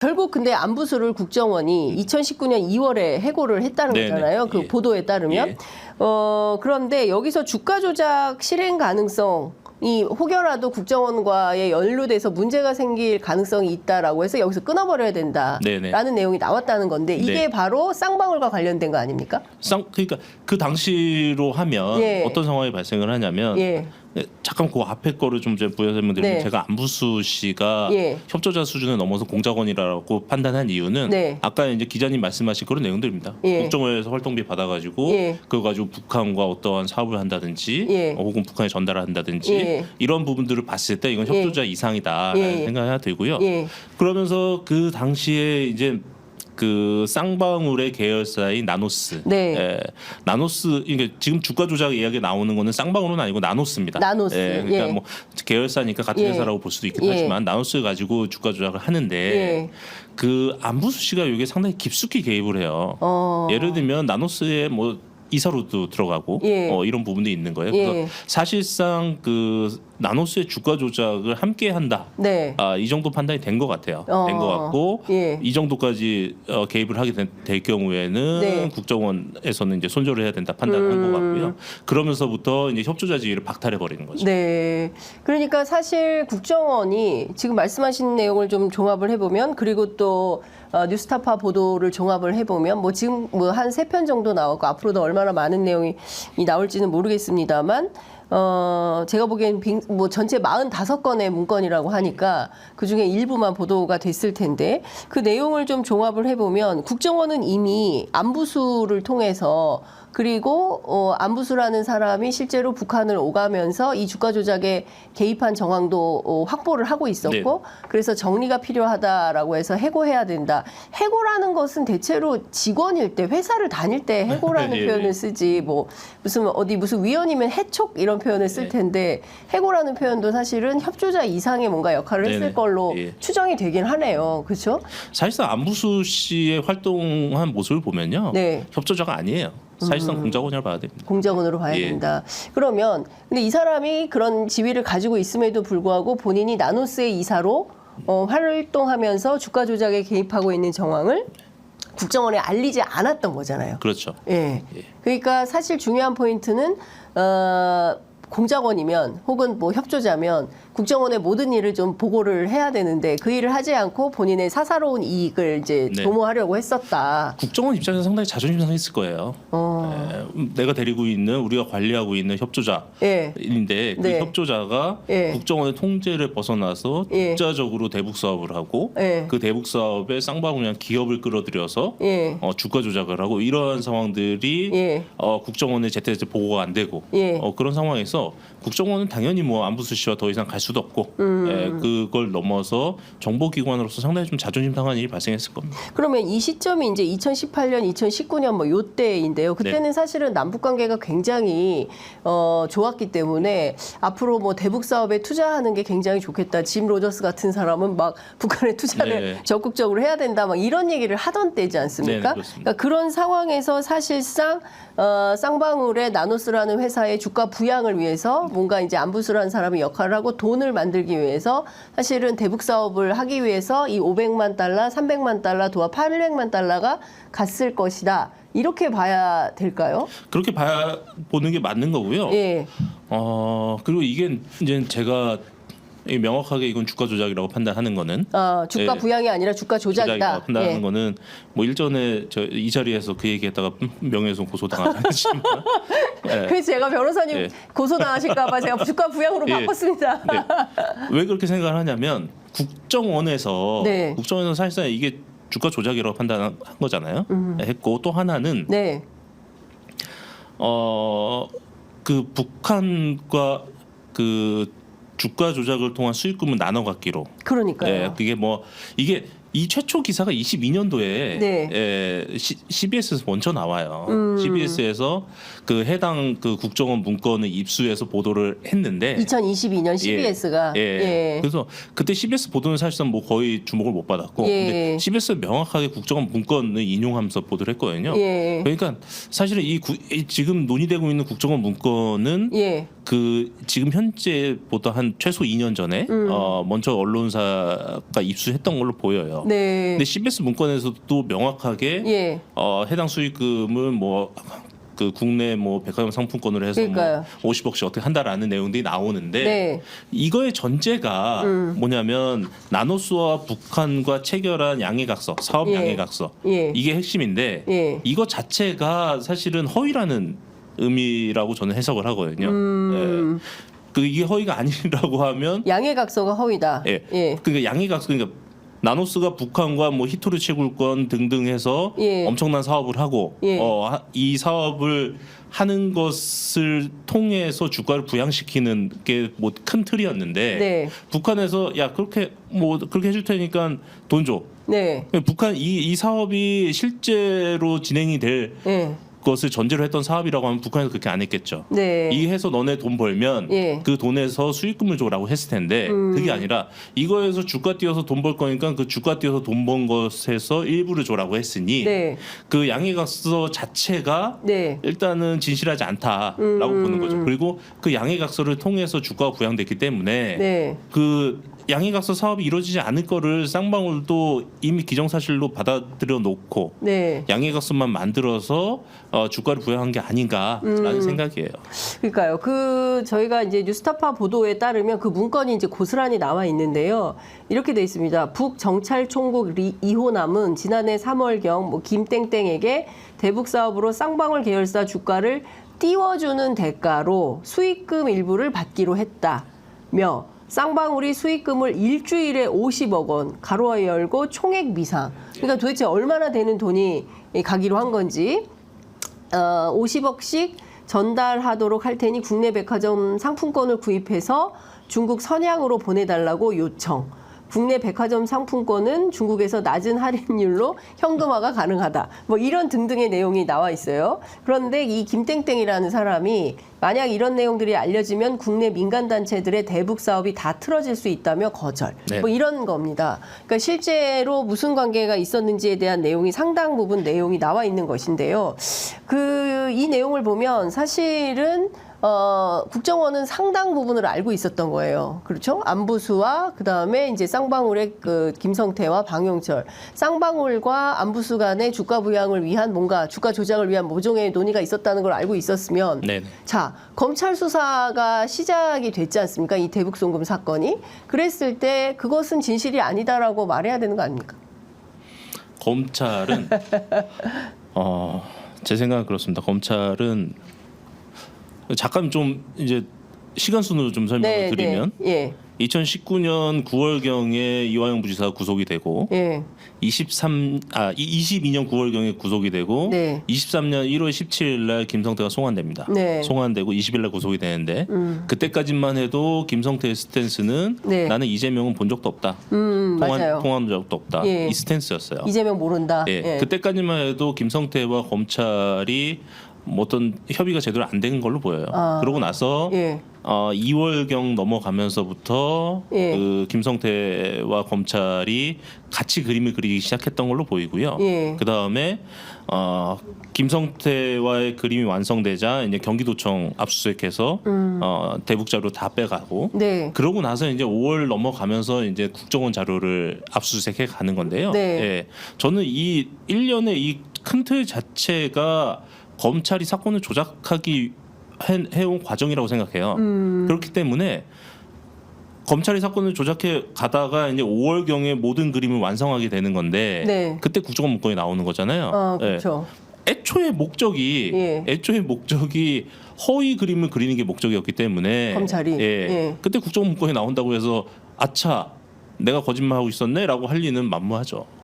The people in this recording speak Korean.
결국 근데 안부수를 국정원이 2019년 2월에 해고를 했다는 네네. 거잖아요. 그 예. 보도에 따르면. 예. 그런데 여기서 주가 조작 실행 가능성 이 혹여라도 국정원과의 연루돼서 문제가 생길 가능성이 있다라고 해서 여기서 끊어버려야 된다라는 네네. 내용이 나왔다는 건데 이게 네. 바로 쌍방울과 관련된 거 아닙니까? 그러니까 그 당시로 하면 예. 어떤 상황이 발생을 하냐면 예. 잠깐 그 앞에 거를 좀 부연 설명드리면 네. 제가 안부수 씨가 예. 협조자 수준을 넘어서 공작원이라고 판단한 이유는 네. 아까 이제 기자님 말씀하신 그런 내용들입니다. 예. 국정원에서 활동비 받아가지고 예. 그거 가지고 북한과 어떠한 사업을 한다든지 예. 혹은 북한에 전달을 한다든지 예. 이런 부분들을 봤을 때 이건 예. 협조자 이상이다라는 예. 생각이 들고요. 예. 그러면서 그 당시에 이제 그 쌍방울의 계열사인 나노스, 네. 나노스 이게 지금 주가 조작 이야기 나오는 거는 쌍방울은 아니고 나노스입니다. 나노스. 그러니까 예. 뭐 계열사니까 같은 예. 회사라고 볼 수도 있긴 예. 하지만 나노스 가지고 주가 조작을 하는데 예. 그 안부수 씨가 이게 상당히 깊숙이 개입을 해요. 예를 들면 나노스의 뭐 이사로도 들어가고 예. 이런 부분도 있는 거예요. 예. 그래서 사실상 그 나노스의 주가 조작을 함께 한다. 네. 이 정도 판단이 된 것 같아요. 된 것 같고 예. 이 정도까지 개입을 하게 될 경우에는 네. 국정원에서는 이제 손절을 해야 된다 판단한 것 같고요. 그러면서부터 이제 협조자 지위를 박탈해 버리는 거죠. 네. 그러니까 사실 국정원이 지금 말씀하신 내용을 좀 종합을 해보면 그리고 또 뉴스타파 보도를 종합을 해보면 뭐 지금 뭐 한 3편 정도 나왔고 앞으로도 얼마나 많은 내용이 나올지는 모르겠습니다만 제가 보기엔 뭐 전체 45건의 문건이라고 하니까 그중에 일부만 보도가 됐을 텐데 그 내용을 좀 종합을 해보면 국정원은 이미 안부수를 통해서 그리고 안부수라는 사람이 실제로 북한을 오가면서 이 주가 조작에 개입한 정황도 확보를 하고 있었고 네. 그래서 정리가 필요하다라고 해서 해고해야 된다. 해고라는 것은 대체로 직원일 때 회사를 다닐 때 해고라는 예, 표현을 예. 쓰지 뭐 무슨 위원이면 해촉 이런 표현을 쓸 텐데 해고라는 표현도 사실은 협조자 이상의 뭔가 역할을 했을 네네. 걸로 예. 추정이 되긴 하네요. 그렇죠? 사실상 안부수 씨의 활동한 모습을 보면요. 네. 협조자가 아니에요. 사실상 공작원이라고 봐야 됩니다. 공작원으로 봐야 예. 된다. 그러면 근데 이 사람이 그런 지위를 가지고 있음에도 불구하고 본인이 나노스의 이사로 활동하면서 주가 조작에 개입하고 있는 정황을 국정원에 알리지 않았던 거잖아요. 그렇죠. 예. 그러니까 사실 중요한 포인트는 공작원이면 혹은 뭐 협조자면 국정원의 모든 일을 좀 보고를 해야 되는데 그 일을 하지 않고 본인의 사사로운 이익을 이제 네. 도모하려고 했었다. 국정원 입장에서 상당히 자존심 상했을 거예요. 내가 데리고 있는 우리가 관리하고 있는 협조자인데 예. 그 네. 협조자가 예. 국정원의 통제를 벗어나서 예. 독자적으로 대북 사업을 하고 예. 그 대북 사업에 쌍방울이랑 기업을 끌어들여서 예. 주가 조작을 하고 이러한 상황들이 예. 국정원에 제때제때 보고가 안 되고 예. 그런 상황에서 국정원은 당연히 뭐 안부수 씨와 더 이상 갈 수도 없고 그걸 넘어서 정보기관으로서 상당히 좀 자존심 상한 일이 발생했을 겁니다. 그러면 이 시점이 이제 2018년, 2019년 뭐 요때인데요. 그때는 네. 사실은 남북 관계가 굉장히 좋았기 때문에 앞으로 뭐 대북 사업에 투자하는 게 굉장히 좋겠다. 짐 로저스 같은 사람은 막 북한에 투자를 네. 적극적으로 해야 된다. 막 이런 얘기를 하던 때지 않습니까? 네, 그렇습니다. 그러니까 그런 상황에서 사실상 쌍방울의 나노스라는 회사의 주가 부양을 위해서 뭔가 이제 안부수라는 사람이 역할을 하고 돈을 만들기 위해서 사실은 대북 사업을 하기 위해서 이 500만 달러, 300만 달러, 도합 800만 달러가 갔을 것이다. 이렇게 봐야 될까요? 그렇게 보는 게 맞는 거고요. 예. 그리고 이게 이제 제가 명확하게 이건 주가 조작이라고 판단하는 거는 주가 예. 부양이 아니라 주가 조작이다. 조작이라고 판단하는 예. 거는 뭐 일전에 이 자리에서 그 얘기했다가 명예훼손 고소당하지만 그래서 제가 변호사님 예. 고소당하실까봐 제가 주가 부양으로 예. 바꿨습니다. 네. 왜 그렇게 생각을 하냐면 국정원에서 네. 사실상 이게 주가 조작이라고 판단한 거잖아요. 했고 또 하나는 네. 그 북한과 그 주가 조작을 통한 수익금을 나눠 갖기로. 그러니까요. 그게 뭐 이게 이 최초 기사가 22년도에 네. CBS에서 먼저 나와요. CBS에서 그 해당 그 국정원 문건을 입수해서 보도를 했는데 2022년 CBS가 그래서 그때 CBS 보도는 사실상 뭐 거의 주목을 못 받았고 근데 CBS는 명확하게 국정원 문건을 인용하면서 보도를 했거든요. 그러니까 사실은 이 지금 논의되고 있는 국정원 문건은 그 지금 현재보다 한 최소 2년 전에 먼저 언론사가 입수했던 걸로 보여요. 문건에서. 네. 근데 CBS 문건에서도 명확하게 예. 해당 수익금을 뭐 그 국내 뭐 백화점 상품권으로 해서 그러니까요. 뭐 50억씩 어떻게 한다라는 내용들이 나오는데 네. 이거의 전제가 뭐냐면 나노스와 북한과 체결한 양해각서, 사업 예. 양해각서 예. 이게 핵심인데 예. 이거 자체가 사실은 허위라는 의미라고 저는 해석을 하거든요. 예. 이게 허위가 아니라고 하면 양해각서가 허위다. 예. 예. 그러니까 양해각서 그러니까 나노스가 북한과 뭐 히토르 채굴권 등등 해서 예. 엄청난 사업을 하고 예. 이 사업을 하는 것을 통해서 주가를 부양시키는 게 뭐 큰 틀이었는데 네. 북한에서 야 그렇게 해줄 테니까 돈 줘. 네. 북한 이 사업이 실제로 진행이 될 예. 것을 전제로 했던 사업이라고 하면 북한에서 그렇게 안 했겠죠. 네. 이 해서 너네 돈 벌면 예. 그 돈에서 수익금을 줘라고 했을 텐데 그게 아니라 이거에서 주가 띄어서 돈 벌 거니까 그 주가 띄어서 돈 번 것에서 일부를 줘라고 했으니 네. 그 양해각서 자체가 네. 일단은 진실하지 않다라고 보는 거죠. 그리고 그 양해각서를 통해서 주가가 부양됐기 때문에 네. 그 양해각서 사업이 이루어지지 않을 거를 쌍방울도 이미 기정사실로 받아들여 놓고 네. 양해각서만 만들어서 주가를 부양한 게 아닌가라는 생각이에요. 그러니까요. 저희가 이제 뉴스타파 보도에 따르면 그 문건이 이제 고스란히 나와 있는데요. 이렇게 돼 있습니다. 북정찰총국 이호남은 지난해 3월경 뭐 김땡땡에게 대북 사업으로 쌍방울 계열사 주가를 띄워주는 대가로 수익금 일부를 받기로 했다며 쌍방울이 수익금을 일주일에 50억 원 가로 열고 총액 미상. 그러니까 도대체 얼마나 되는 돈이 가기로 한 건지 50억씩 전달하도록 할 테니 국내 백화점 상품권을 구입해서 중국 선양으로 보내달라고 요청. 국내 백화점 상품권은 중국에서 낮은 할인율로 현금화가 가능하다. 뭐 이런 등등의 내용이 나와 있어요. 그런데 이 김땡땡이라는 사람이 만약 이런 내용들이 알려지면 국내 민간단체들의 대북 사업이 다 틀어질 수 있다며 거절. 네. 뭐 이런 겁니다. 그러니까 실제로 무슨 관계가 있었는지에 대한 내용이 상당 부분 내용이 나와 있는 것인데요. 이 내용을 보면 사실은 국정원은 상당 부분을 알고 있었던 거예요. 그렇죠? 안부수와 그다음에 이제 쌍방울의 그 김성태와 방용철, 쌍방울과 안부수 간의 주가 부양을 위한 뭔가 주가 조작을 위한 모종의 논의가 있었다는 걸 알고 있었으면 네. 자, 검찰 수사가 시작이 됐지 않습니까? 이 대북 송금 사건이. 그랬을 때 그것은 진실이 아니다라고 말해야 되는 거 아닙니까? 검찰은 제 생각은 그렇습니다. 검찰은 잠깐 좀 이제 시간 순으로 좀 설명을 드리면 예. 2019년 9월경에 이화영 부지사가 구속이 되고 예. 22년 9월경에 구속이 되고 네. 23년 1월 17일 날 김성태가 송환됩니다. 네. 송환되고 20일 날 구속이 되는데 그때까지만 해도 김성태의 스탠스는 네. 나는 이재명은 본 적도 없다. 맞아요. 통한 적도 없다. 예. 이 스탠스였어요. 이재명 모른다. 예. 예. 그때까지만 해도 김성태와 검찰이 뭐 어떤 협의가 제대로 안 된 걸로 보여요. 그러고 나서 예. 2월경 넘어가면서부터 예. 그 김성태와 검찰이 같이 그림을 그리기 시작했던 걸로 보이고요. 예. 그 다음에 김성태와의 그림이 완성되자 이제 경기도청 압수수색해서 대북 자료 다 빼가고. 네. 그러고 나서 이제 5월 넘어가면서 이제 국정원 자료를 압수수색해 가는 건데요. 네. 예. 저는 이 1년의 이 큰 틀 자체가 검찰이 사건을 조작하기 해온 과정이라고 생각해요. 그렇기 때문에 검찰이 사건을 조작해 가다가 이제 5월경에 모든 그림을 완성하게 되는 건데 네. 그때 국정원 문건이 나오는 거잖아요. 그렇죠. 애초에 목적이 허위 그림을 그리는 게 목적이었기 때문에 검찰이. 예. 그때 국정원 문건이 나온다고 해서 아차 내가 거짓말하고 있었네라고 할 리는 만무하죠.